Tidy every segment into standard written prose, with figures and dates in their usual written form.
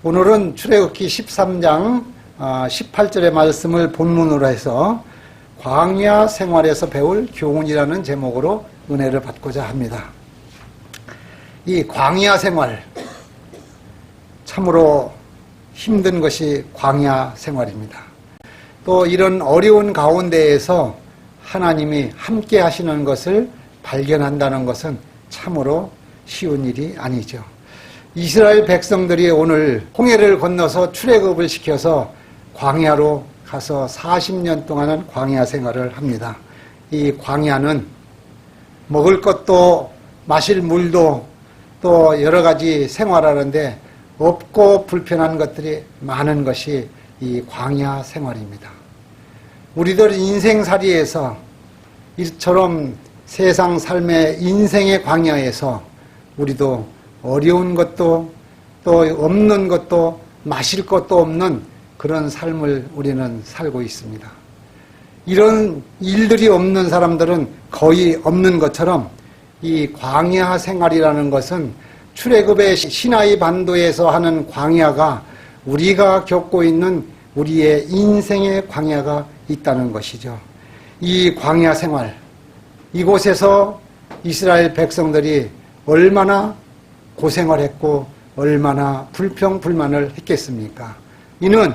오늘은 출애굽기 13장 18절의 말씀을 본문으로 해서 광야 생활에서 배울 교훈이라는 제목으로 은혜를 받고자 합니다. 이 광야 생활, 참으로 힘든 것이 광야 생활입니다. 또 이런 어려운 가운데에서 하나님이 함께 하시는 것을 발견한다는 것은 참으로 쉬운 일이 아니죠. 이스라엘 백성들이 오늘 홍해를 건너서 출애굽을 시켜서 광야로 가서 40년 동안은 광야 생활을 합니다. 이 광야는 먹을 것도 마실 물도 또 여러 가지 생활하는데 없고 불편한 것들이 많은 것이 이 광야 생활입니다. 우리들 인생살이에서 이처럼 세상 삶의 인생의 광야에서 우리도 어려운 것도 또 없는 것도 마실 것도 없는 그런 삶을 우리는 살고 있습니다. 이런 일들이 없는 사람들은 거의 없는 것처럼 이 광야 생활이라는 것은 출애굽의 시나이 반도에서 하는 광야가 우리가 겪고 있는 우리의 인생의 광야가 있다는 것이죠. 이 광야 생활, 이곳에서 이스라엘 백성들이 얼마나 고생을 했고 얼마나 불평불만을 했겠습니까? 이는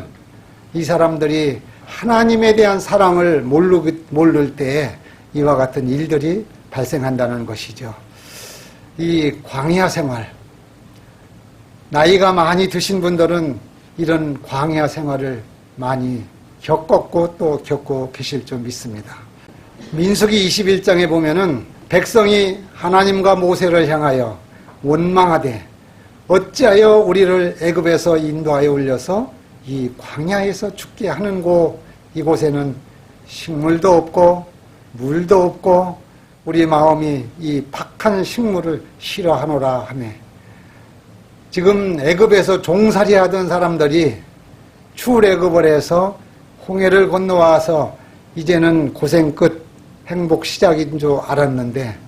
이 사람들이 하나님에 대한 사랑을 모를 때에 이와 같은 일들이 발생한다는 것이죠. 이 광야 생활, 나이가 많이 드신 분들은 이런 광야 생활을 많이 겪었고 또 겪고 계실 줄 믿습니다. 민수기 21장에 보면은 백성이 하나님과 모세를 향하여 원망하되 어찌하여 우리를 애굽에서 인도하여 올려서 이 광야에서 죽게 하는고, 이곳에는 식물도 없고 물도 없고 우리 마음이 이 박한 식물을 싫어하노라 하며, 지금 애굽에서 종살이 하던 사람들이 출애굽을 해서 홍해를 건너와서 이제는 고생 끝 행복 시작인 줄 알았는데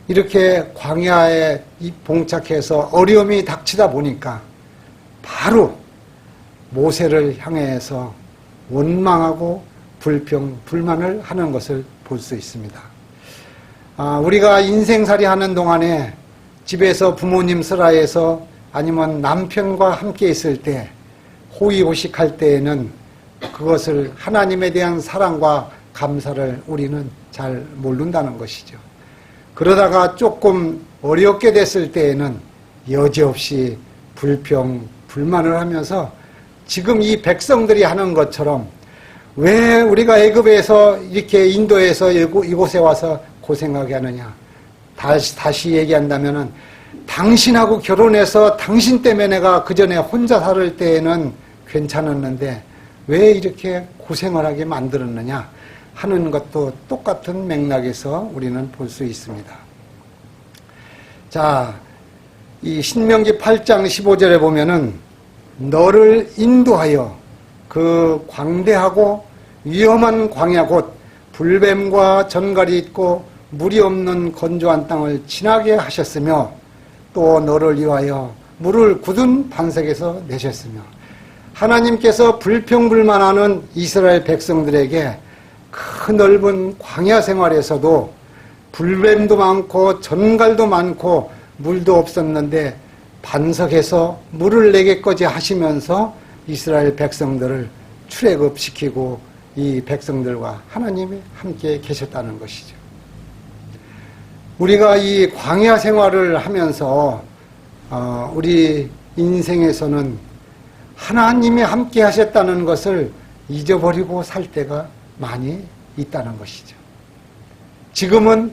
이렇게 광야에 봉착해서 어려움이 닥치다 보니까 바로 모세를 향해서 원망하고 불평불만을 하는 것을 볼 수 있습니다. 우리가 인생살이 하는 동안에 집에서 부모님 슬하에서 아니면 남편과 함께 있을 때 호의호식할 때에는 그것을 하나님에 대한 사랑과 감사를 우리는 잘 모른다는 것이죠. 그러다가 조금 어렵게 됐을 때에는 여지없이 불평, 불만을 하면서 지금 이 백성들이 하는 것처럼 왜 우리가 애굽에서 이렇게 인도에서 이곳에 와서 고생하게 하느냐. 다시 얘기한다면은 당신하고 결혼해서 당신 때문에 내가 그전에 혼자 살을 때에는 괜찮았는데 왜 이렇게 고생을 하게 만들었느냐 하는 것도 똑같은 맥락에서 우리는 볼 수 있습니다. 자, 이 신명기 8장 15절에 보면은 너를 인도하여 그 광대하고 위험한 광야 곧 불뱀과 전갈이 있고 물이 없는 건조한 땅을 지나게 하셨으며 또 너를 위하여 물을 굳은 반석에서 내셨으며, 하나님께서 불평불만하는 이스라엘 백성들에게 그 넓은 광야 생활에서도 불뱀도 많고 전갈도 많고 물도 없었는데 반석에서 물을 내게까지 하시면서 이스라엘 백성들을 출애굽시키고 이 백성들과 하나님이 함께 계셨다는 것이죠. 우리가 이 광야 생활을 하면서 우리 인생에서는 하나님이 함께 하셨다는 것을 잊어버리고 살 때가 많이 있다는 것이죠. 지금은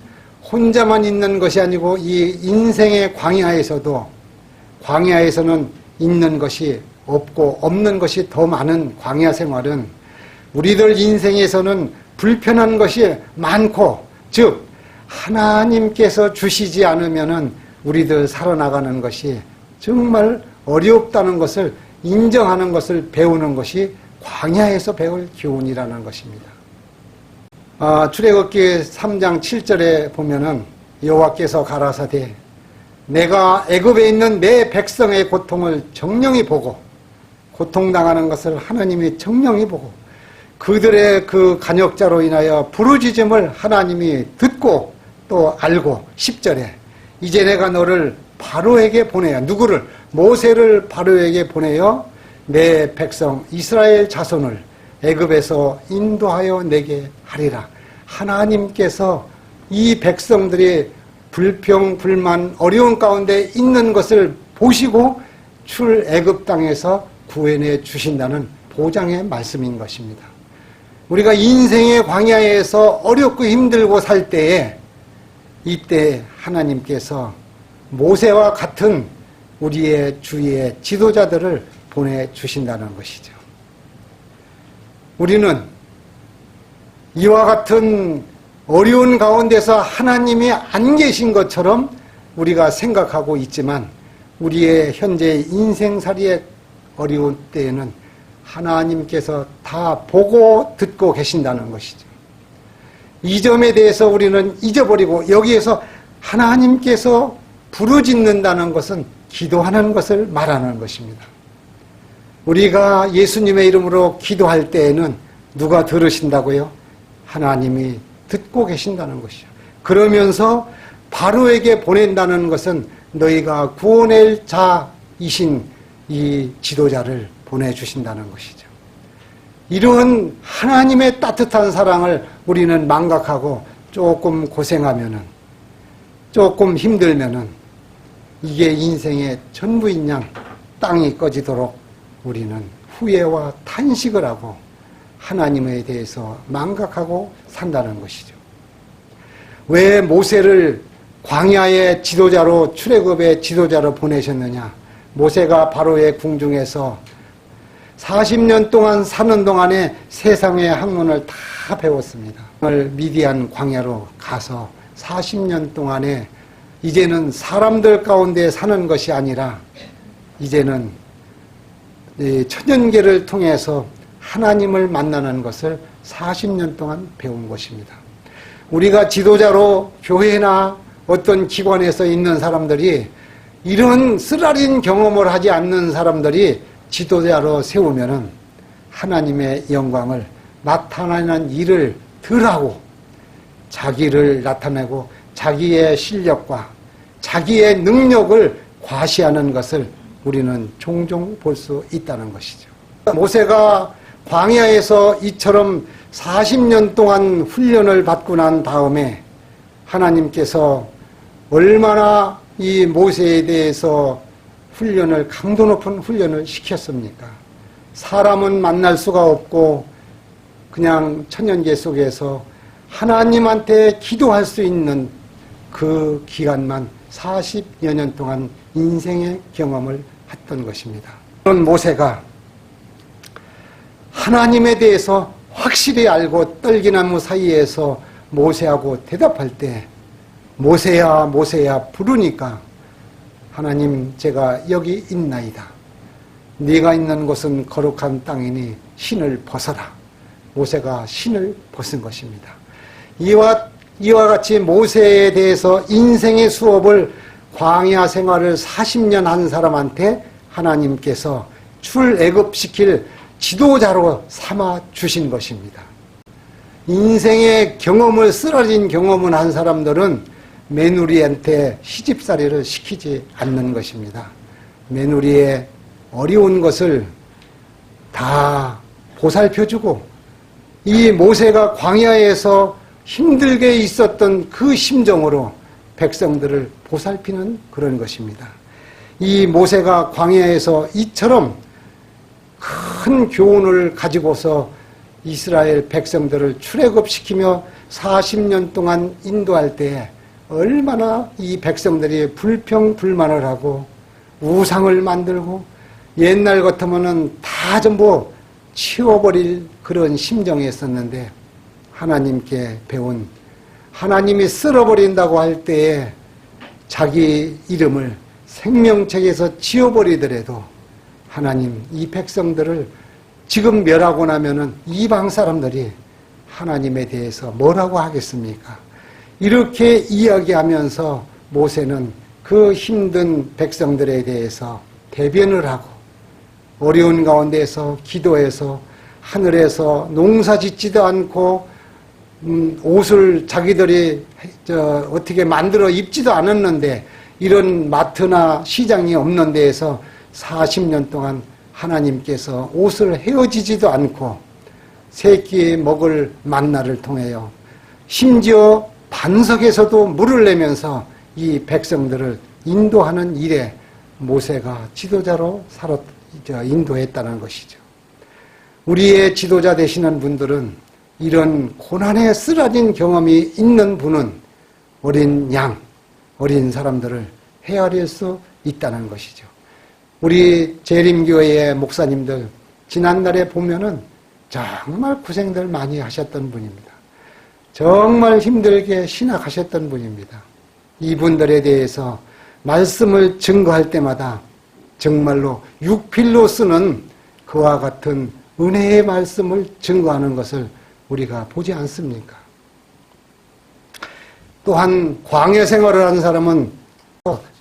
혼자만 있는 것이 아니고 이 인생의 광야에서도, 광야에서는 있는 것이 없고 없는 것이 더 많은 광야 생활은 우리들 인생에서는 불편한 것이 많고, 즉 하나님께서 주시지 않으면은 우리들 살아나가는 것이 정말 어렵다는 것을 인정하는 것을 배우는 것이 광야에서 배울 교훈이라는 것입니다. 출애굽기 3장 7절에 보면은 여호와께서 가라사대 내가 애굽에 있는 내 백성의 고통을 정령히 보고 고통당하는 것을 하나님이 정령히 보고 그들의 그 간역자로 인하여 부르짖음을 하나님이 듣고 또 알고 10절에 이제 내가 너를 바로에게 보내어 누구를? 모세를 바로에게 보내어 내 백성 이스라엘 자손을 애굽에서 인도하여 내게 하리라. 하나님께서 이 백성들이 불평, 불만, 어려운 가운데 있는 것을 보시고 출애굽 땅에서 구원해 주신다는 보장의 말씀인 것입니다. 우리가 인생의 광야에서 어렵고 힘들고 살 때에 이때 하나님께서 모세와 같은 우리의 주위의 지도자들을 보내주신다는 것이죠. 우리는 이와 같은 어려운 가운데서 하나님이 안 계신 것처럼 우리가 생각하고 있지만 우리의 현재 인생살이의 어려운 때에는 하나님께서 다 보고 듣고 계신다는 것이죠. 이 점에 대해서 우리는 잊어버리고 여기에서 하나님께서 부르짖는다는 것은 기도하는 것을 말하는 것입니다. 우리가 예수님의 이름으로 기도할 때에는 누가 들으신다고요? 하나님이 듣고 계신다는 것이죠. 그러면서 바로에게 보낸다는 것은 너희가 구원할 자이신 이 지도자를 보내주신다는 것이죠. 이런 하나님의 따뜻한 사랑을 우리는 망각하고 조금 고생하면은 조금 힘들면은 이게 인생의 전부인 양 땅이 꺼지도록 우리는 후회와 탄식을 하고 하나님에 대해서 망각하고 산다는 것이죠. 왜 모세를 광야의 지도자로 출애굽의 지도자로 보내셨느냐? 모세가 바로의 궁중에서 40년 동안 사는 동안에 세상의 학문을 다 배웠습니다. 미디안 광야로 가서 40년 동안에 이제는 사람들 가운데 사는 것이 아니라 이제는 천연계를 통해서 하나님을 만나는 것을 40년 동안 배운 것입니다. 우리가 지도자로 교회나 어떤 기관에서 있는 사람들이 이런 쓰라린 경험을 하지 않는 사람들이 지도자로 세우면은 하나님의 영광을 나타내는 일을 덜 하고 자기를 나타내고 자기의 실력과 자기의 능력을 과시하는 것을 우리는 종종 볼 수 있다는 것이죠. 모세가 광야에서 이처럼 40년 동안 훈련을 받고 난 다음에 하나님께서 얼마나 이 모세에 대해서 훈련을 강도 높은 훈련을 시켰습니까? 사람은 만날 수가 없고 그냥 천연계 속에서 하나님한테 기도할 수 있는 그 기간만 40여 년 동안 인생의 경험을 했던 것입니다. 그런 모세가 하나님에 대해서 확실히 알고 떨기나무 사이에서 모세하고 대답할 때 모세야 모세야 부르니까 하나님 제가 여기 있나이다. 네가 있는 곳은 거룩한 땅이니 신을 벗어라. 모세가 신을 벗은 것입니다. 이와 같이 모세에 대해서 인생의 수업을 광야 생활을 40년 한 사람한테 하나님께서 출애굽시킬 지도자로 삼아 주신 것입니다. 인생의 경험을 쓰러진 경험을 한 사람들은 며느리한테 시집살이를 시키지 않는 것입니다. 며느리의 어려운 것을 다 보살펴주고 이 모세가 광야에서 힘들게 있었던 그 심정으로 백성들을 보살피는 그런 것입니다. 이 모세가 광야에서 이처럼 큰 교훈을 가지고서 이스라엘 백성들을 출애굽시키며 40년 동안 인도할 때에 얼마나 이 백성들이 불평불만을 하고 우상을 만들고 옛날 같으면은 다 전부 치워버릴 그런 심정이었었는데 하나님께 배운 하나님이 쓸어버린다고 할 때에 자기 이름을 생명책에서 지워버리더라도 하나님 이 백성들을 지금 멸하고 나면은 이방 사람들이 하나님에 대해서 뭐라고 하겠습니까? 이렇게 이야기하면서 모세는 그 힘든 백성들에 대해서 대변을 하고 어려운 가운데에서 기도해서 하늘에서 농사 짓지도 않고 옷을 자기들이 어떻게 만들어 입지도 않았는데 이런 마트나 시장이 없는 데에서 40년 동안 하나님께서 옷을 헤어지지도 않고 세 끼 먹을 만나를 통하여 심지어 반석에서도 물을 내면서 이 백성들을 인도하는 일에 모세가 지도자로 인도했다는 것이죠. 우리의 지도자 되시는 분들은 이런 고난에 쓰러진 경험이 있는 분은 어린 양, 어린 사람들을 헤아릴 수 있다는 것이죠. 우리 재림교회의 목사님들 지난날에 보면은 정말 고생들 많이 하셨던 분입니다. 정말 힘들게 신학하셨던 분입니다. 이분들에 대해서 말씀을 증거할 때마다 정말로 육필로 쓰는 그와 같은 은혜의 말씀을 증거하는 것을 우리가 보지 않습니까? 또한 광야 생활을 하는 사람은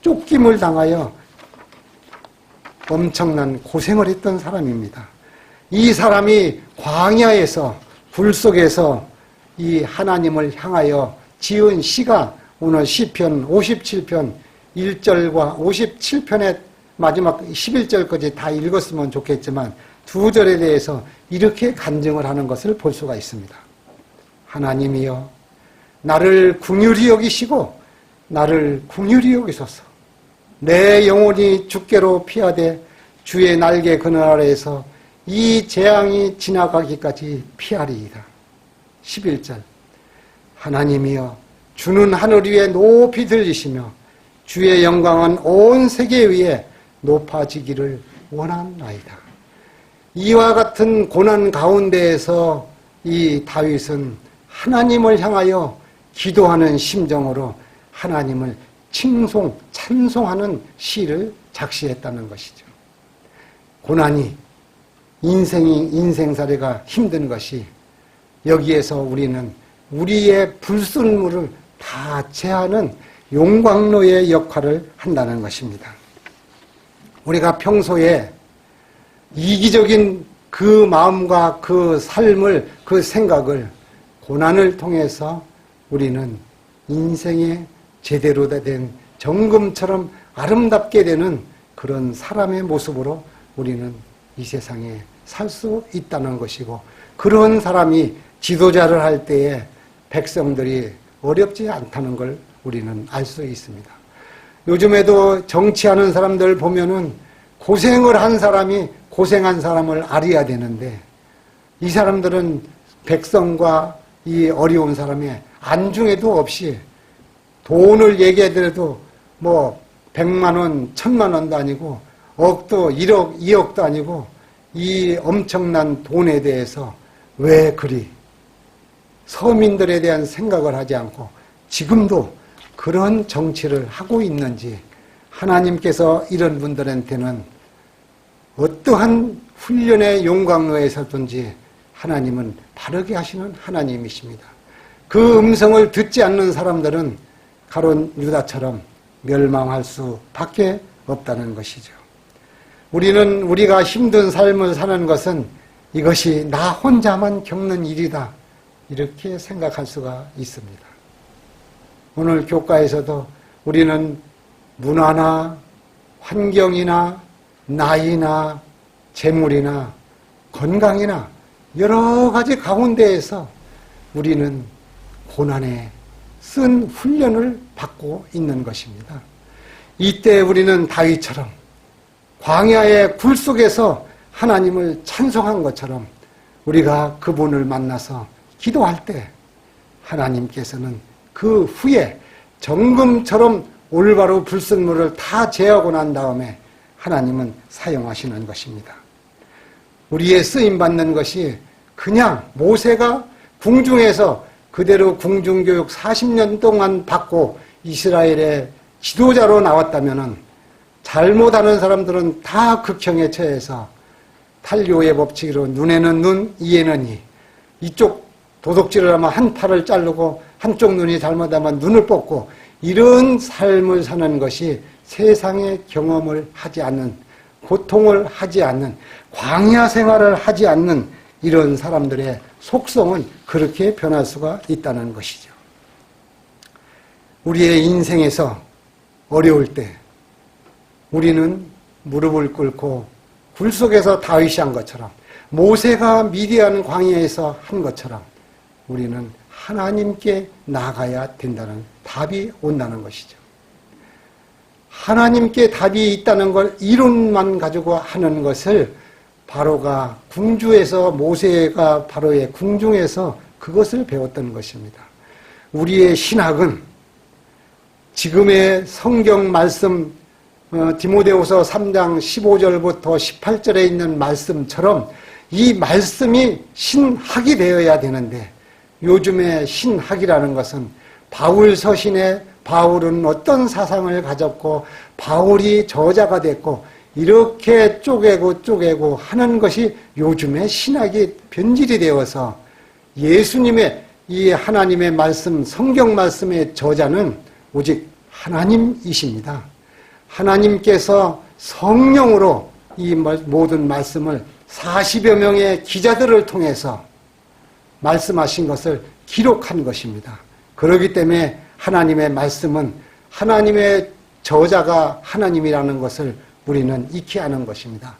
쫓김을 당하여 엄청난 고생을 했던 사람입니다. 이 사람이 광야에서 불 속에서 이 하나님을 향하여 지은 시가 오늘 시편 57편 1절과 57편의 마지막 11절까지 다 읽었으면 좋겠지만 두 절에 대해서 이렇게 간증을 하는 것을 볼 수가 있습니다. 하나님이여 나를 긍휼히 여기시고 나를 긍휼히 여기소서. 내 영혼이 주께로 피하되 주의 날개 그늘 아래에서 이 재앙이 지나가기까지 피하리이다. 11절 하나님이여 주는 하늘 위에 높이 들리시며 주의 영광은 온 세계 위에 높아지기를 원하나이다. 이와 같은 고난 가운데에서 이 다윗은 하나님을 향하여 기도하는 심정으로 하나님을 찬송하는 시를 작시했다는 것이죠. 고난이 인생살이가 힘든 것이 여기에서 우리는 우리의 불순물을 다 제하는 용광로의 역할을 한다는 것입니다. 우리가 평소에 이기적인 그 마음과 그 삶을, 그 생각을 고난을 통해서 우리는 인생의 제대로 된 정금처럼 아름답게 되는 그런 사람의 모습으로 우리는 이 세상에 살 수 있다는 것이고, 그런 사람이 지도자를 할 때에 백성들이 어렵지 않다는 걸 우리는 알 수 있습니다. 요즘에도 정치하는 사람들 보면은 고생을 한 사람이 고생한 사람을 알아야 되는데, 이 사람들은 백성과 이 어려운 사람의 안중에도 없이 돈을 얘기하더라도 뭐 100만 원, 1000만 원도 아니고 억도 1억, 2억도 아니고 이 엄청난 돈에 대해서 왜 그리 서민들에 대한 생각을 하지 않고 지금도 그런 정치를 하고 있는지, 하나님께서 이런 분들한테는 어떠한 훈련의 용광로에 서든지 하나님은 바르게 하시는 하나님이십니다. 그 음성을 듣지 않는 사람들은 가룟 유다처럼 멸망할 수밖에 없다는 것이죠. 우리가 힘든 삶을 사는 것은 이것이 나 혼자만 겪는 일이다, 이렇게 생각할 수가 있습니다. 오늘 교과에서도 우리는 문화나 환경이나 나이나 재물이나 건강이나 여러 가지 가운데에서 우리는 고난에 쓴 훈련을 받고 있는 것입니다. 이때 우리는 다윗처럼 광야의 굴 속에서 하나님을 찬송한 것처럼 우리가 그분을 만나서 기도할 때 하나님께서는 그 후에 정금처럼 올바로 불순물을 다 제하고 난 다음에 하나님은 사용하시는 것입니다. 우리의 쓰임받는 것이 그냥 모세가 궁중에서 그대로 궁중교육 40년 동안 받고 이스라엘의 지도자로 나왔다면 잘못하는 사람들은 다 극형에 처해서 탈교의 법칙으로 눈에는 눈, 이에는 이, 이쪽 도둑질을 하면 한 팔을 자르고 한쪽 눈이 잘못하면 눈을 뽑고, 이런 삶을 사는 것이 세상의 경험을 하지 않는 고통을 하지 않는, 광야 생활을 하지 않는 이런 사람들의 속성은 그렇게 변할 수가 있다는 것이죠. 우리의 인생에서 어려울 때 우리는 무릎을 꿇고 굴 속에서 다윗이 한 것처럼, 모세가 미디안 광야에서 한 것처럼 우리는 하나님께 나가야 된다는 답이 온다는 것이죠. 하나님께 답이 있다는 걸 이론만 가지고 하는 것을 바로가 궁주에서, 모세가 바로의 궁중에서 그것을 배웠던 것입니다. 우리의 신학은 지금의 성경 말씀, 디모데후서 3장 15절부터 18절에 있는 말씀처럼 이 말씀이 신학이 되어야 되는데, 요즘의 신학이라는 것은 바울 서신에 바울은 어떤 사상을 가졌고 바울이 저자가 됐고 이렇게 쪼개고 하는 것이 요즘의 신학이 변질이 되어서, 예수님의 이 하나님의 말씀, 성경 말씀의 저자는 오직 하나님이십니다. 하나님께서 성령으로 이 모든 말씀을 40여 명의 기자들을 통해서 말씀하신 것을 기록한 것입니다. 그렇기 때문에 하나님의 말씀은, 하나님의 저자가 하나님이라는 것을 우리는 익히 아는 것입니다.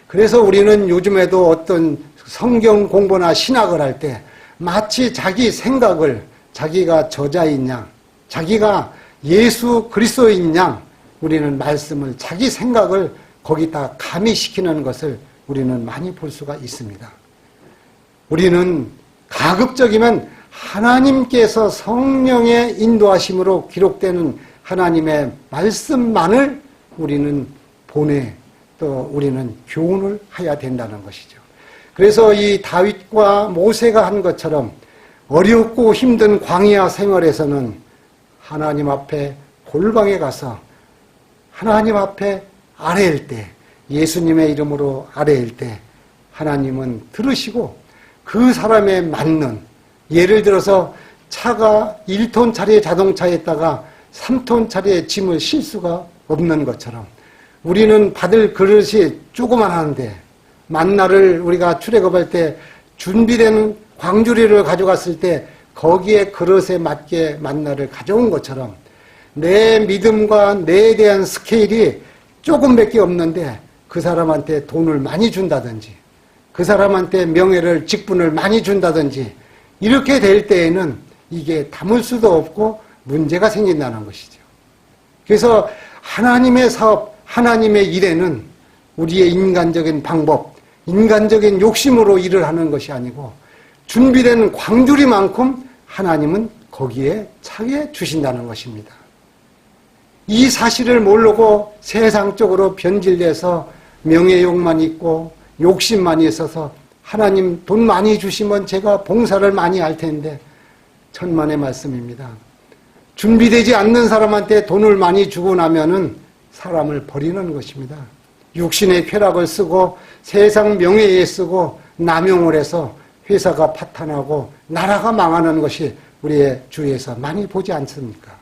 그래서 우리는 요즘에도 어떤 성경 공부나 신학을 할 때 마치 자기 생각을, 자기가 저자인 양, 자기가 예수 그리스도인 양, 우리는 말씀을, 자기 생각을 거기다 가미시키는 것을 우리는 많이 볼 수가 있습니다. 우리는 가급적이면 하나님께서 성령의 인도하심으로 기록되는 하나님의 말씀만을 우리는 보내, 또 우리는 교훈을 해야 된다는 것이죠. 그래서 이 다윗과 모세가 한 것처럼 어렵고 힘든 광야 생활에서는 하나님 앞에 골방에 가서 하나님 앞에 아뢰일 때, 예수님의 이름으로 아뢰일 때 하나님은 들으시고 그 사람에 맞는, 예를 들어서 차가 1톤짜리 자동차에다가 3톤짜리의 짐을 실 수가 없는 것처럼 우리는 받을 그릇이 조그만한데, 만나를 우리가 출애굽할 때 준비된 광주리를 가져갔을 때 거기에 그릇에 맞게 만나를 가져온 것처럼 내 믿음과 내에 대한 스케일이 조금밖에 없는데 그 사람한테 돈을 많이 준다든지 그 사람한테 명예를, 직분을 많이 준다든지 이렇게 될 때에는 이게 담을 수도 없고 문제가 생긴다는 것이죠. 그래서 하나님의 사업, 하나님의 일에는 우리의 인간적인 방법, 인간적인 욕심으로 일을 하는 것이 아니고 준비된 광주리만큼 하나님은 거기에 차게 주신다는 것입니다. 이 사실을 모르고 세상적으로 변질돼서 명예욕만 있고 욕심만 있어서 하나님 돈 많이 주시면 제가 봉사를 많이 할 텐데, 천만의 말씀입니다. 준비되지 않는 사람한테 돈을 많이 주고 나면은 사람을 버리는 것입니다. 육신의 쾌락을 쓰고 세상 명예에 쓰고 남용을 해서 회사가 파탄하고 나라가 망하는 것이 우리의 주위에서 많이 보지 않습니까?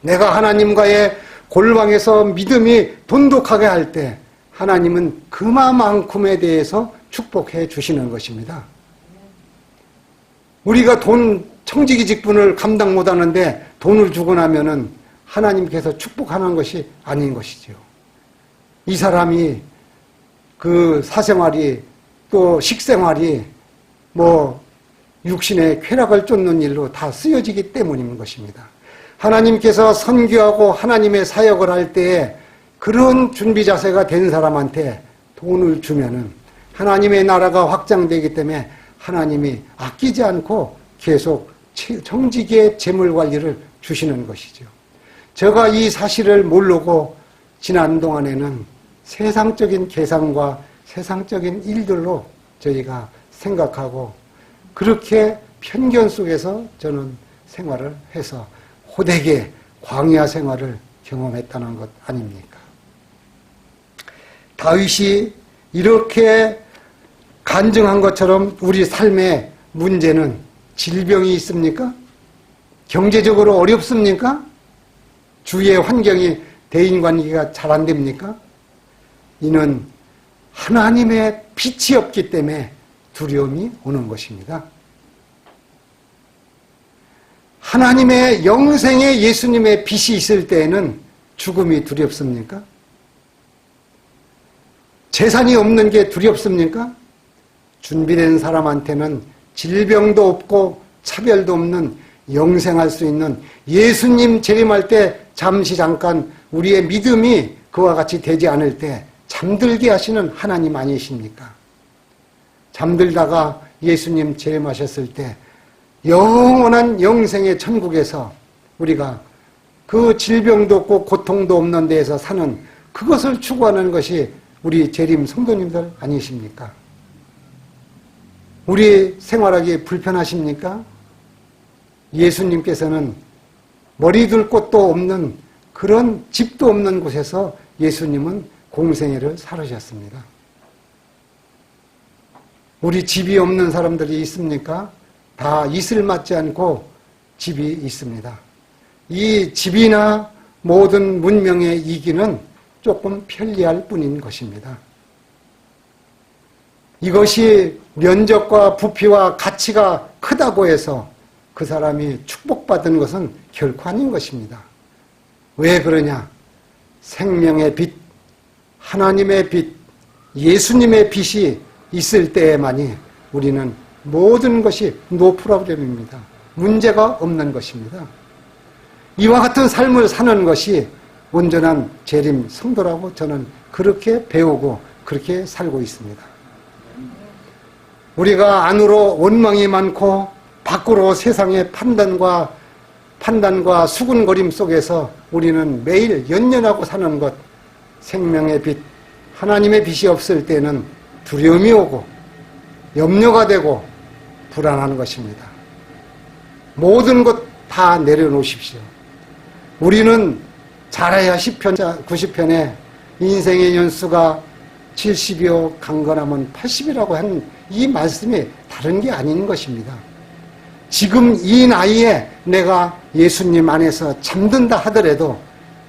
내가 하나님과의 골방에서 믿음이 돈독하게 할 때 하나님은 그만큼에 대해서 축복해 주시는 것입니다. 우리가 청지기 직분을 감당 못하는데 돈을 주고 나면은 하나님께서 축복하는 것이 아닌 것이죠. 이 사람이 그 사생활이 또 식생활이 육신의 쾌락을 쫓는 일로 다 쓰여지기 때문인 것입니다. 하나님께서 선교하고 하나님의 사역을 할 때에 그런 준비 자세가 된 사람한테 돈을 주면은 하나님의 나라가 확장되기 때문에 하나님이 아끼지 않고 계속 정직의 재물 관리를 주시는 것이죠. 제가 이 사실을 모르고 지난 동안에는 세상적인 계산과 세상적인 일들로 저희가 생각하고 그렇게 편견 속에서 저는 생활을 해서 호되게 광야 생활을 경험했다는 것 아닙니까? 다윗이 이렇게 간증한 것처럼 우리 삶의 문제는 질병이 있습니까? 경제적으로 어렵습니까? 주위의 환경이, 대인관계가 잘 안 됩니까? 이는 하나님의 빛이 없기 때문에 두려움이 오는 것입니다. 하나님의 영생의 예수님의 빛이 있을 때에는 죽음이 두렵습니까? 재산이 없는 게 두렵습니까? 준비된 사람한테는 질병도 없고 차별도 없는 영생할 수 있는 예수님 재림할 때 잠시 잠깐 우리의 믿음이 그와 같이 되지 않을 때 잠들게 하시는 하나님 아니십니까? 잠들다가 예수님 재림하셨을 때 영원한 영생의 천국에서 우리가 그 질병도 없고 고통도 없는 데에서 사는 그것을 추구하는 것이 우리 재림 성도님들 아니십니까? 우리 생활하기 불편하십니까? 예수님께서는 머리둘 곳도 없는 그런 집도 없는 곳에서 예수님은 공생애를 살으셨습니다. 우리 집이 없는 사람들이 있습니까? 다 이슬 맞지 않고 집이 있습니다. 이 집이나 모든 문명의 이기는 조금 편리할 뿐인 것입니다. 이것이 면적과 부피와 가치가 크다고 해서 그 사람이 축복받은 것은 결코 아닌 것입니다. 왜 그러냐? 생명의 빛, 하나님의 빛, 예수님의 빛이 있을 때에만이 우리는 모든 것이 노 프로블렘입니다. 문제가 없는 것입니다. 이와 같은 삶을 사는 것이 온전한 재림 성도라고 저는 그렇게 배우고 그렇게 살고 있습니다. 우리가 안으로 원망이 많고 밖으로 세상의 판단과 수군거림 속에서 우리는 매일 연연하고 사는 것, 생명의 빛, 하나님의 빛이 없을 때는 두려움이 오고 염려가 되고 불안한 것입니다. 모든 것 다 내려놓으십시오. 우리는 잘해야 10편, 90편에 인생의 연수가 70이요 강건하면 80이라고 한 이 말씀이 다른 게 아닌 것입니다. 지금 이 나이에 내가 예수님 안에서 잠든다 하더라도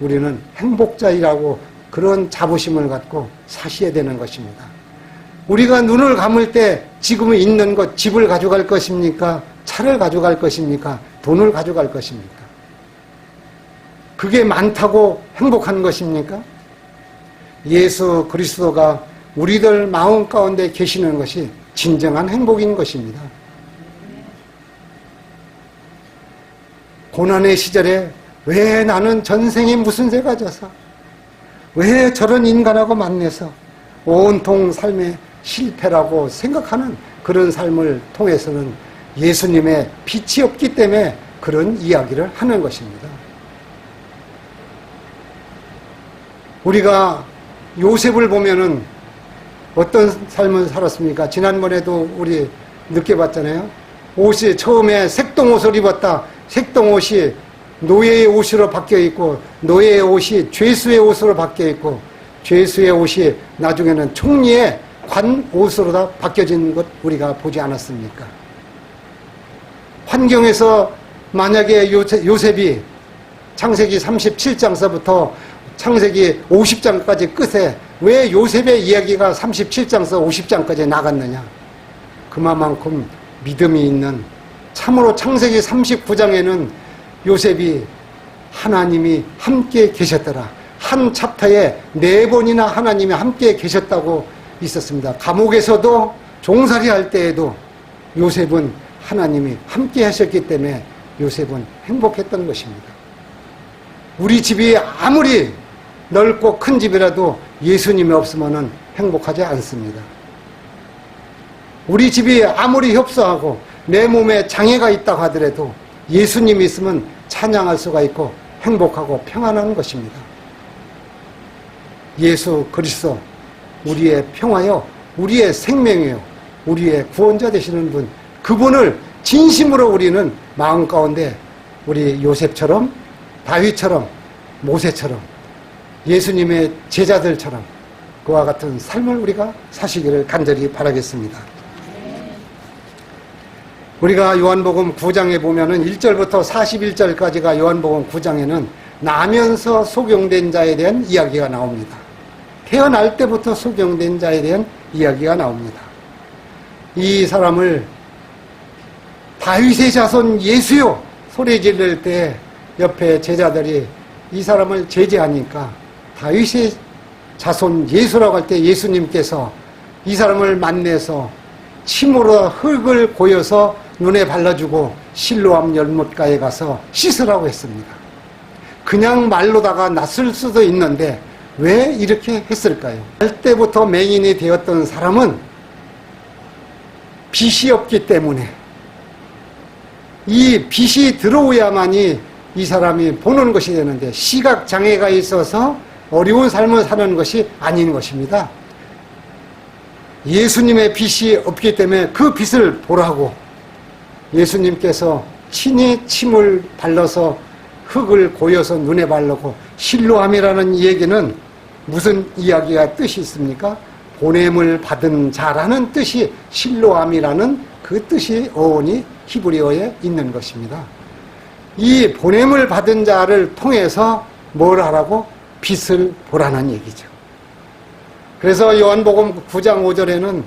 우리는 행복자이라고 그런 자부심을 갖고 사셔야 되는 것입니다. 우리가 눈을 감을 때 지금 있는 것, 집을 가져갈 것입니까? 차를 가져갈 것입니까? 돈을 가져갈 것입니까? 그게 많다고 행복한 것입니까? 예수 그리스도가 우리들 마음 가운데 계시는 것이 진정한 행복인 것입니다. 고난의 시절에 왜 나는 전생에 무슨 죄가 져서 왜 저런 인간하고 만나서 온통 삶의 실패라고 생각하는 그런 삶을 통해서는 예수님의 빛이 없기 때문에 그런 이야기를 하는 것입니다. 우리가 요셉을 보면은 어떤 삶을 살았습니까? 지난번에도 우리 느껴봤잖아요. 옷이 처음에 색동옷을 입었다. 색동옷이 노예의 옷으로 바뀌어 있고 노예의 옷이 죄수의 옷으로 바뀌어 있고 죄수의 옷이 나중에는 총리의 관 옷으로 다 바뀌어진 것 우리가 보지 않았습니까? 환경에서 만약에 요셉이 창세기 37장서부터 창세기 50장까지 끝에 왜 요셉의 이야기가 37장서 50장까지 나갔느냐? 그만큼 믿음이 있는, 참으로 창세기 39장에는 요셉이 하나님이 함께 계셨더라. 한 챕터에 4번이나 하나님이 함께 계셨다고 있었습니다. 감옥에서도 종살이 할 때에도 요셉은 하나님이 함께 하셨기 때문에 요셉은 행복했던 것입니다. 우리 집이 아무리 넓고 큰 집이라도 예수님이 없으면 행복하지 않습니다. 우리 집이 아무리 협소하고 내 몸에 장애가 있다고 하더라도 예수님이 있으면 찬양할 수가 있고 행복하고 평안한 것입니다. 예수 그리스도 우리의 평화요, 우리의 생명이요, 우리의 구원자 되시는 분, 그분을 진심으로 우리는 마음 가운데 우리 요셉처럼, 다윗처럼, 모세처럼, 예수님의 제자들처럼 그와 같은 삶을 우리가 사시기를 간절히 바라겠습니다. 우리가 요한복음 9장에 보면은 1절부터 41절까지가 요한복음 9장에는 나면서 소경된 자에 대한 이야기가 나옵니다. 태어날 때부터 소경된 자에 대한 이야기가 나옵니다. 이 사람을 다윗의 자손 예수요 소리 지를 때 옆에 제자들이 이 사람을 제지하니까 다윗의 자손 예수라고 할 때 예수님께서 이 사람을 만나서 침으로 흙을 고여서 눈에 발라주고 실로암 열못가에 가서 씻으라고 했습니다. 그냥 말로다가 났을 수도 있는데 왜 이렇게 했을까요? 할 때부터 맹인이 되었던 사람은 빛이 없기 때문에 이 빛이 들어오야만이 이 사람이 보는 것이 되는데 시각장애가 있어서 어려운 삶을 사는 것이 아닌 것입니다. 예수님의 빛이 없기 때문에 그 빛을 보라고 예수님께서 친히 침을 발라서 흙을 고여서 눈에 바르고 실로암이라는 얘기는 무슨 이야기가 뜻이 있습니까? 보냄을 받은 자라는 뜻이 실로암이라는 그 뜻이 어원이 히브리어에 있는 것입니다. 이 보냄을 받은 자를 통해서 뭘 하라고? 빛을 보라는 얘기죠. 그래서 요한복음 9장 5절에는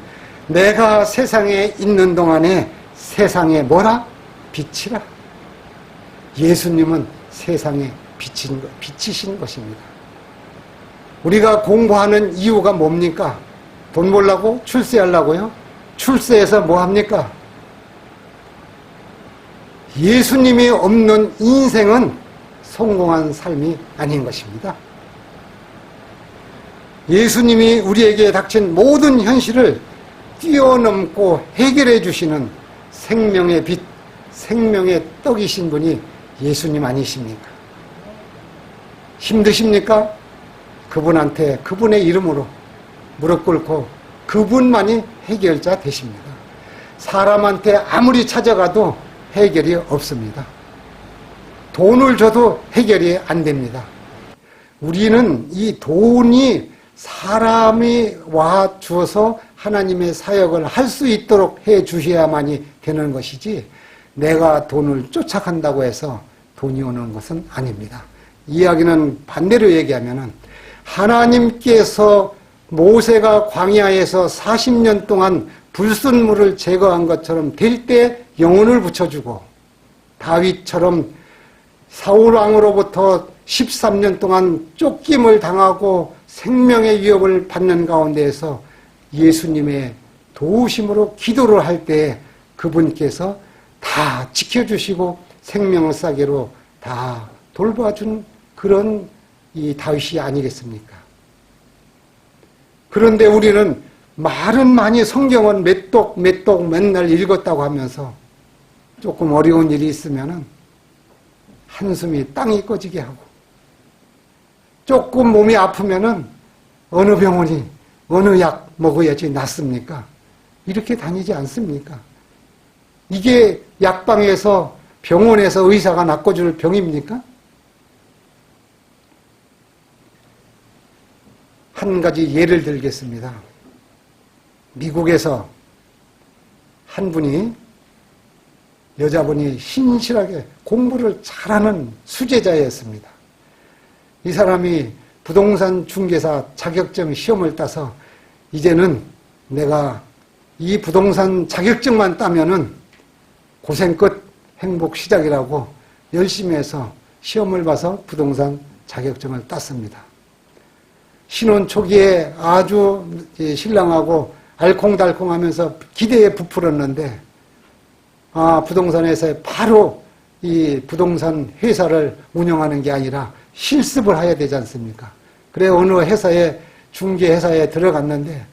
내가 세상에 있는 동안에 세상에 뭐라? 빛이라. 예수님은 세상에 빛이신 것입니다. 우리가 공부하는 이유가 뭡니까? 돈 벌려고? 출세하려고요? 출세해서 뭐 합니까? 예수님이 없는 인생은 성공한 삶이 아닌 것입니다. 예수님이 우리에게 닥친 모든 현실을 뛰어넘고 해결해 주시는 생명의 빛, 생명의 떡이신 분이 예수님 아니십니까? 힘드십니까? 그분한테 그분의 이름으로 무릎 꿇고 그분만이 해결자 되십니다. 사람한테 아무리 찾아가도 해결이 없습니다. 돈을 줘도 해결이 안 됩니다. 우리는 이 돈이 사람이 와 주어서 하나님의 사역을 할 수 있도록 해 주셔야만이 되는 것이지 내가 돈을 쫓아간다고 해서 돈이 오는 것은 아닙니다. 이야기는 반대로 얘기하면은 하나님께서 모세가 광야에서 40년 동안 불순물을 제거한 것처럼 될 때 영혼을 붙여주고 다윗처럼 사울 왕으로부터 13년 동안 쫓김을 당하고 생명의 위협을 받는 가운데에서 예수님의 도우심으로 기도를 할 때 그분께서 다 지켜주시고 생명을 싸게로 다 돌봐준 그런 이 다윗이 아니겠습니까? 그런데 우리는 말은 많이 성경은 몇 독 맨날 읽었다고 하면서 조금 어려운 일이 있으면은 한숨이 땅이 꺼지게 하고 조금 몸이 아프면은 어느 병원이 어느 약 먹어야지 낫습니까? 이렇게 다니지 않습니까? 이게 약방에서 병원에서 의사가 낚아줄 병입니까? 한 가지 예를 들겠습니다. 미국에서 한 분이 여자분이 신실하게 공부를 잘하는 수제자였습니다. 이 사람이 부동산 중개사 자격증 시험을 따서 이제는 내가 이 부동산 자격증만 따면은 고생 끝 행복 시작이라고 열심히 해서 시험을 봐서 부동산 자격증을 땄습니다. 신혼 초기에 아주 신랑하고 알콩달콩하면서 기대에 부풀었는데 부동산 회사에 바로 이 부동산 회사를 운영하는 게 아니라 실습을 해야 되지 않습니까? 그래 어느 회사에 중개회사에 들어갔는데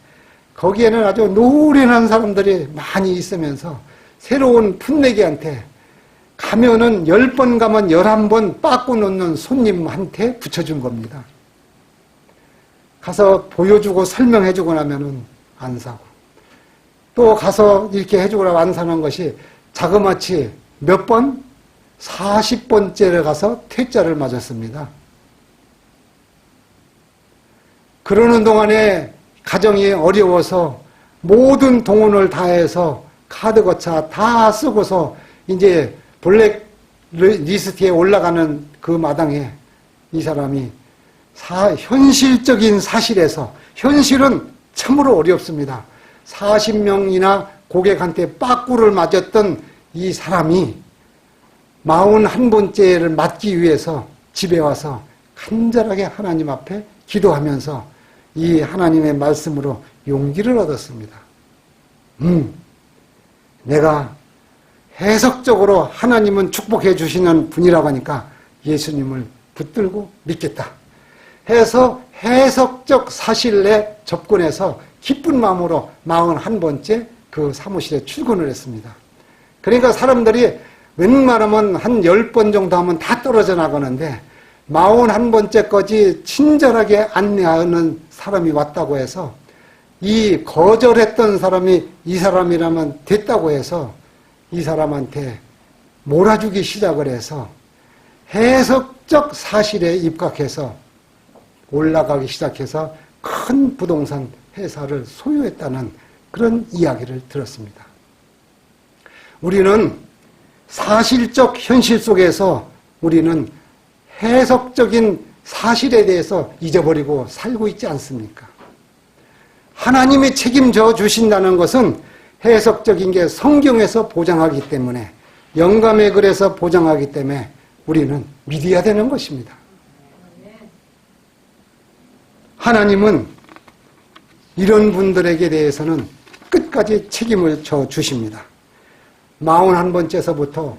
거기에는 아주 노련한 사람들이 많이 있으면서 새로운 풋내기한테 가면은 10번 가면 11번 빠꾸 놓는 손님한테 붙여준 겁니다. 가서 보여주고 설명해주고 나면은 안 사고 또 가서 이렇게 해주고 나면 안 사는 것이 자그마치 몇 번? 40번째를 가서 퇴짜를 맞았습니다. 그러는 동안에 가정이 어려워서 모든 동원을 다해서 카드 거차 다 쓰고서 이제 블랙 리스트에 올라가는 그 마당에 이 사람이 현실적인 사실에서, 현실은 참으로 어렵습니다. 40명이나 고객한테 빠꾸를 맞았던 이 사람이 41번째를 맞기 위해서 집에 와서 간절하게 하나님 앞에 기도하면서 이 하나님의 말씀으로 용기를 얻었습니다. 내가 해석적으로 하나님은 축복해 주시는 분이라고 하니까 예수님을 붙들고 믿겠다 해서 해석적 사실에 접근해서 기쁜 마음으로 41번째 그 사무실에 출근을 했습니다. 그러니까 사람들이 웬만하면 한 10번 정도 하면 다 떨어져 나가는데 41번째까지 친절하게 안내하는 사람이 왔다고 해서 이 거절했던 사람이 이 사람이라면 됐다고 해서 이 사람한테 몰아주기 시작을 해서 해석적 사실에 입각해서 올라가기 시작해서 큰 부동산 회사를 소유했다는 그런 이야기를 들었습니다. 우리는 사실적 현실 속에서 우리는 해석적인 사실에 대해서 잊어버리고 살고 있지 않습니까? 하나님이 책임져 주신다는 것은 해석적인 게 성경에서 보장하기 때문에, 영감의 글에서 보장하기 때문에 우리는 믿어야 되는 것입니다. 하나님은 이런 분들에게 대해서는 끝까지 책임을 져 주십니다. 41번째서부터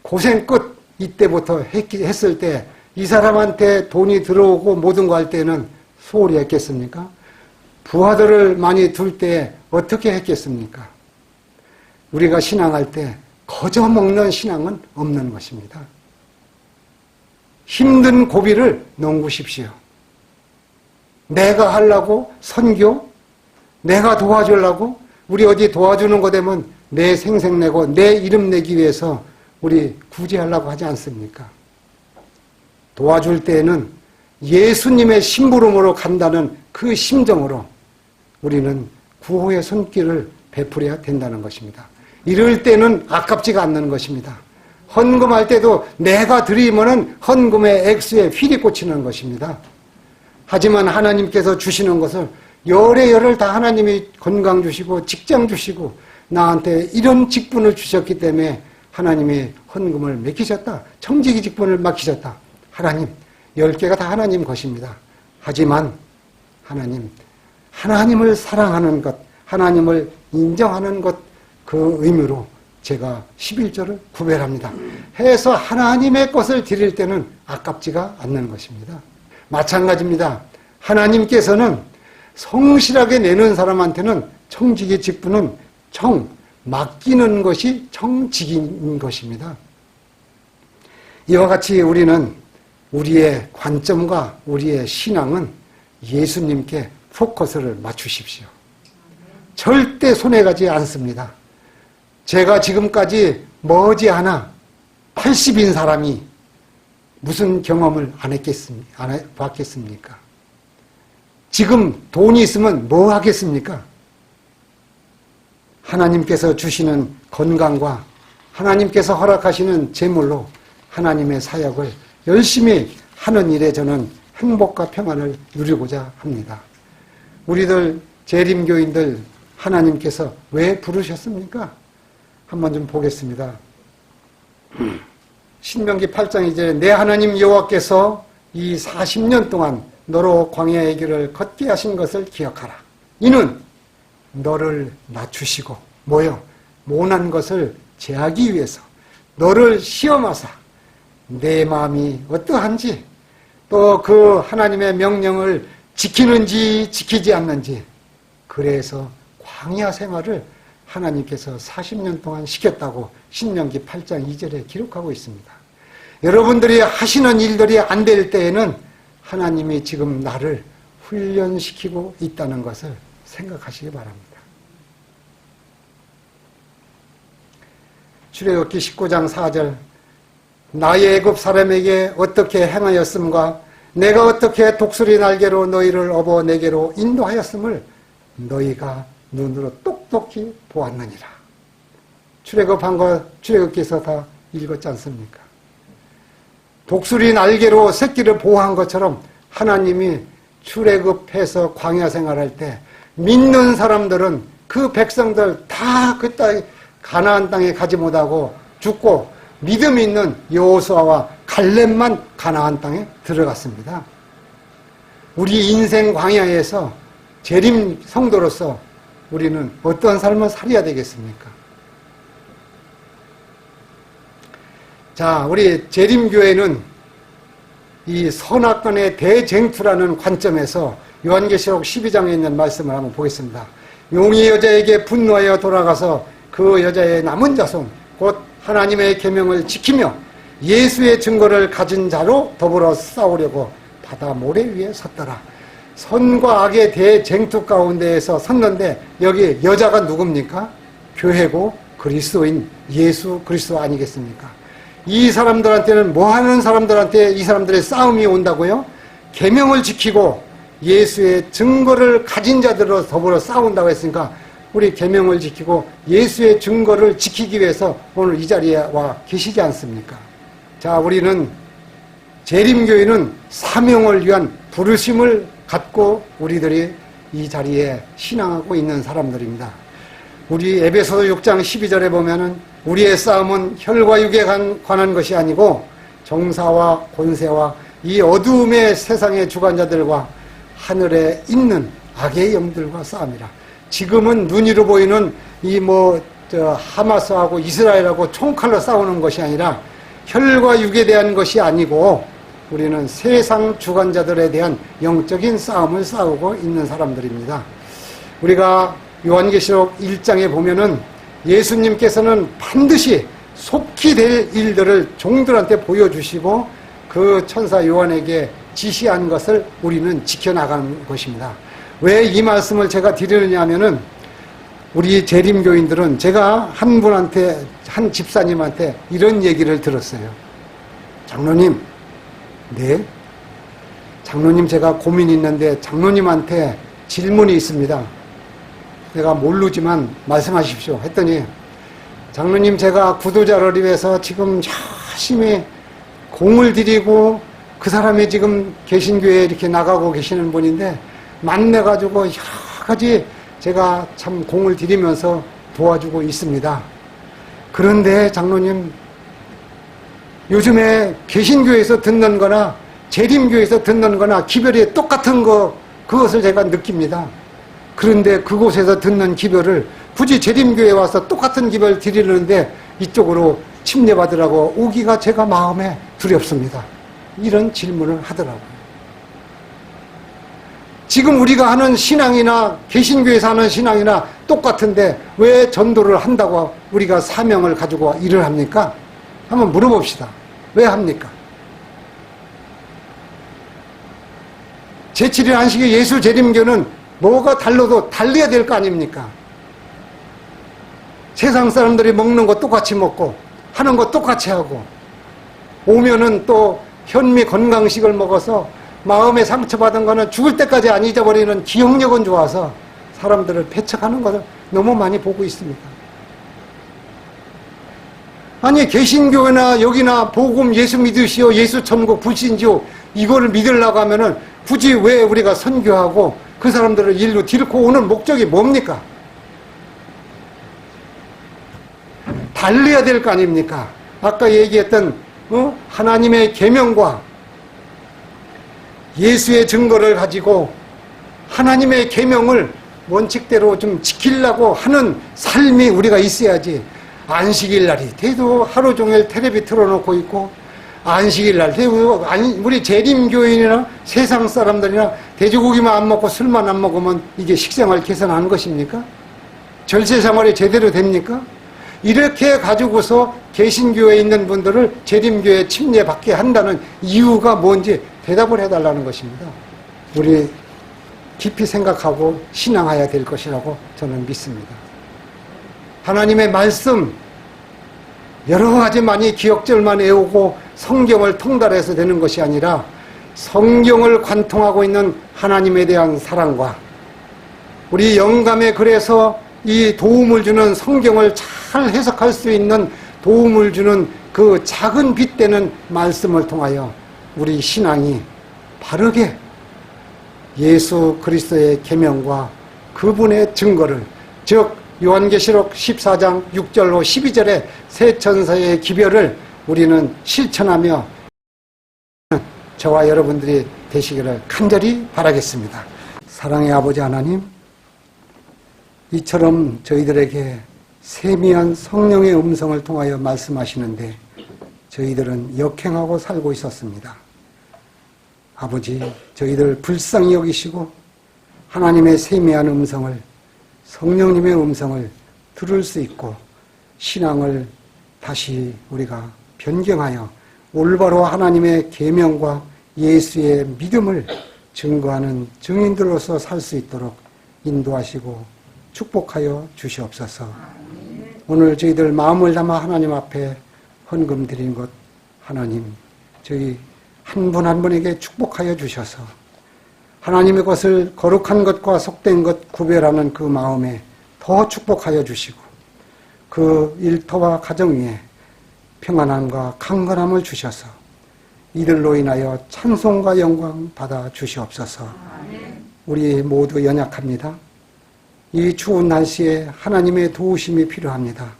고생 끝 이때부터 했을 때 이 사람한테 돈이 들어오고 모든 거 할 때는 소홀히 했겠습니까? 부하들을 많이 둘 때 어떻게 했겠습니까? 우리가 신앙할 때 거저 먹는 신앙은 없는 것입니다. 힘든 고비를 넘기십시오. 내가 하려고 선교, 내가 도와주려고, 우리 어디 도와주는 거 되면 내 생색 내고 내 이름 내기 위해서 우리 구제하려고 하지 않습니까? 도와줄 때에는 예수님의 심부름으로 간다는 그 심정으로 우리는 구호의 손길을 베풀어야 된다는 것입니다. 이럴 때는 아깝지가 않는 것입니다. 헌금할 때도 내가 드리면은 헌금의 액수에 휠이 꽂히는 것입니다. 하지만 하나님께서 주시는 것을 열의 다 하나님이 건강 주시고 직장 주시고 나한테 이런 직분을 주셨기 때문에 하나님이 헌금을 맡기셨다. 청지기 직분을 맡기셨다. 하나님, 10개가 다 하나님 것입니다. 하지만 하나님을 사랑하는 것, 하나님을 인정하는 것, 그 의미로 제가 11조를 구별합니다. 해서 하나님의 것을 드릴 때는 아깝지가 않는 것입니다. 마찬가지입니다. 하나님께서는 성실하게 내는 사람한테는 청지기 직분은 맡기는 것이 청지기인 것입니다. 이와 같이 우리는 우리의 관점과 우리의 신앙은 예수님께 포커스를 맞추십시오. 절대 손해가지 않습니다. 제가 지금까지 머지않아 80인 사람이 무슨 경험을 안 해봤겠습니까? 지금 돈이 있으면 뭐 하겠습니까? 하나님께서 주시는 건강과 하나님께서 허락하시는 재물로 하나님의 사역을 열심히 하는 일에 저는 행복과 평안을 누리고자 합니다. 우리들 재림교인들 하나님께서 왜 부르셨습니까? 한번 좀 보겠습니다. 신명기 8장 2절에 내 하나님 여호와께서 이 40년 동안 너로 광야의 길을 걷게 하신 것을 기억하라. 이는 너를 낮추시고 모난 것을 제하기 위해서 너를 시험하사 내 마음이 어떠한지 또 그 하나님의 명령을 지키는지 지키지 않는지, 그래서 광야 생활을 하나님께서 40년 동안 시켰다고 신명기 8장 2절에 기록하고 있습니다. 여러분들이 하시는 일들이 안 될 때에는 하나님이 지금 나를 훈련시키고 있다는 것을 생각하시기 바랍니다. 출애굽기 19장 4절 나의 애굽 사람에게 어떻게 행하였음과 내가 어떻게 독수리 날개로 너희를 업어 내게로 인도하였음을 너희가 눈으로 똑똑히 보았느니라. 출애굽한 거 출애굽기에서 다 읽었지 않습니까? 독수리 날개로 새끼를 보호한 것처럼 하나님이 출애굽해서 광야 생활할 때 믿는 사람들은 그 백성들 다 그 땅 가나안 땅에 가지 못하고 죽고 믿음 있는 여호수아와 갈렙만 가나안 땅에 들어갔습니다. 우리 인생 광야에서 재림 성도로서 우리는 어떤 삶을 살아야 되겠습니까? 자, 우리 재림교회는 이 선악간의 대쟁투라는 관점에서 요한계시록 12장에 있는 말씀을 한번 보겠습니다. 용이 여자에게 분노하여 돌아가서 그 여자의 남은 자손 곧 하나님의 계명을 지키며 예수의 증거를 가진 자로 더불어 싸우려고 바다 모래 위에 섰더라. 선과 악의 대쟁투 가운데에서 섰는데 여기 여자가 누굽니까? 교회고 그리스도인 예수 그리스도 아니겠습니까? 이 사람들한테는 뭐하는 사람들한테 이 사람들의 싸움이 온다고요? 계명을 지키고 예수의 증거를 가진 자들로 더불어 싸운다고 했으니까 우리 계명을 지키고 예수의 증거를 지키기 위해서 오늘 이 자리에 와 계시지 않습니까? 자, 우리는 재림교회는 사명을 위한 부르심을 갖고 우리들이 이 자리에 신앙하고 있는 사람들입니다. 우리 에베소서 6장 12절에 보면은 우리의 싸움은 혈과 육에 관한 것이 아니고 정사와 권세와 이 어두움의 세상의 주관자들과 하늘에 있는 악의 영들과 싸움이라. 지금은 눈으로 보이는 이 하마스하고 이스라엘하고 총칼로 싸우는 것이 아니라 혈과 육에 대한 것이 아니고 우리는 세상 주관자들에 대한 영적인 싸움을 싸우고 있는 사람들입니다. 우리가 요한계시록 1장에 보면은 예수님께서는 반드시 속히 될 일들을 종들한테 보여주시고 그 천사 요한에게 지시한 것을 우리는 지켜나가는 것입니다. 왜 이 말씀을 제가 드리느냐 하면은 우리 재림교인들은 제가 한 분한테, 한 집사님한테 이런 얘기를 들었어요. 장로님, 네? 장로님, 제가 고민이 있는데 장로님한테 질문이 있습니다. 내가 모르지만 말씀하십시오 했더니, 장로님, 제가 구도자를 위해서 지금 열심히 공을 들이고 그 사람이 지금 개신교회에 이렇게 나가고 계시는 분인데 만나가지고 여러 가지 제가 참 공을 들이면서 도와주고 있습니다. 그런데 장로님, 요즘에 개신교회에서 듣는 거나 재림교회에서 듣는 거나 기별이 똑같은 그것을 제가 느낍니다. 그런데 그곳에서 듣는 기별을 굳이 재림교회에 와서 똑같은 기별을 드리는데 이쪽으로 침례받으라고 오기가 제가 마음에 두렵습니다. 이런 질문을 하더라고요. 지금 우리가 하는 신앙이나 개신교에서 하는 신앙이나 똑같은데 왜 전도를 한다고 우리가 사명을 가지고 일을 합니까? 한번 물어봅시다. 왜 합니까? 제7일 안식일 예수 재림교는 뭐가 달라도 달려야 될 거 아닙니까? 세상 사람들이 먹는 거 똑같이 먹고 하는 거 똑같이 하고 오면은 또 현미 건강식을 먹어서 마음에 상처받은 거는 죽을 때까지 안 잊어버리는 기억력은 좋아서 사람들을 배척하는 것을 너무 많이 보고 있습니다. 아니, 개신교회나 여기나 복음 예수 믿으시오, 예수 천국 불신지오, 이거를 믿으려고 하면은 굳이 왜 우리가 선교하고 그 사람들을 일로 데리고 오는 목적이 뭡니까? 달려야 될 거 아닙니까? 아까 얘기했던 하나님의 계명과 예수의 증거를 가지고 하나님의 계명을 원칙대로 좀 지키려고 하는 삶이 우리가 있어야지. 안식일 날이 돼도 하루 종일 텔레비 틀어놓고 있고, 안식일 날 돼도 우리 재림교인이나 세상 사람들이나 돼지고기만 안 먹고 술만 안 먹으면 이게 식생활 개선하는 것입니까? 절세생활이 제대로 됩니까? 이렇게 가지고서 개신교회에 있는 분들을 재림교회에 침례받게 한다는 이유가 뭔지 대답을 해달라는 것입니다. 우리 깊이 생각하고 신앙해야 될 것이라고 저는 믿습니다. 하나님의 말씀 여러 가지 많이 기억절만 외우고 성경을 통달해서 되는 것이 아니라 성경을 관통하고 있는 하나님에 대한 사랑과 우리 영감에 그래서 이 도움을 주는 성경을 잘 해석할 수 있는 도움을 주는 그 작은 빛되는 말씀을 통하여 우리 신앙이 바르게 예수 그리스도의 계명과 그분의 증거를, 즉 요한계시록 14장 6절로 12절의 세 천사의 기별을 우리는 실천하며 저와 여러분들이 되시기를 간절히 바라겠습니다. 사랑의 아버지 하나님, 이처럼 저희들에게 세미한 성령의 음성을 통하여 말씀하시는데 저희들은 역행하고 살고 있었습니다. 아버지, 저희들 불쌍히 여기시고 하나님의 세미한 음성을, 성령님의 음성을 들을 수 있고 신앙을 다시 우리가 변경하여 올바로 하나님의 계명과 예수의 믿음을 증거하는 증인들로서 살 수 있도록 인도하시고 축복하여 주시옵소서. 오늘 저희들 마음을 담아 하나님 앞에 헌금 드린 것, 하나님 저희 한 분 한 분에게 축복하여 주셔서 하나님의 것을 거룩한 것과 속된 것 구별하는 그 마음에 더 축복하여 주시고 그 일터와 가정 위에 평안함과 강건함을 주셔서 이들로 인하여 찬송과 영광 받아 주시옵소서. 우리 모두 연약합니다. 이 추운 날씨에 하나님의 도우심이 필요합니다.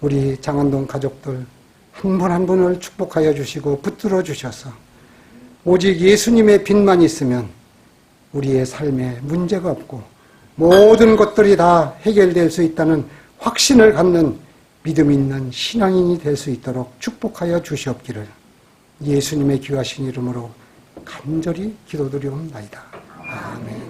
우리 장안동 가족들 한 분 한 분을 축복하여 주시고 붙들어 주셔서 오직 예수님의 빛만 있으면 우리의 삶에 문제가 없고 모든 것들이 다 해결될 수 있다는 확신을 갖는 믿음 있는 신앙인이 될 수 있도록 축복하여 주시옵기를 예수님의 귀하신 이름으로 간절히 기도드리옵나이다. 아멘.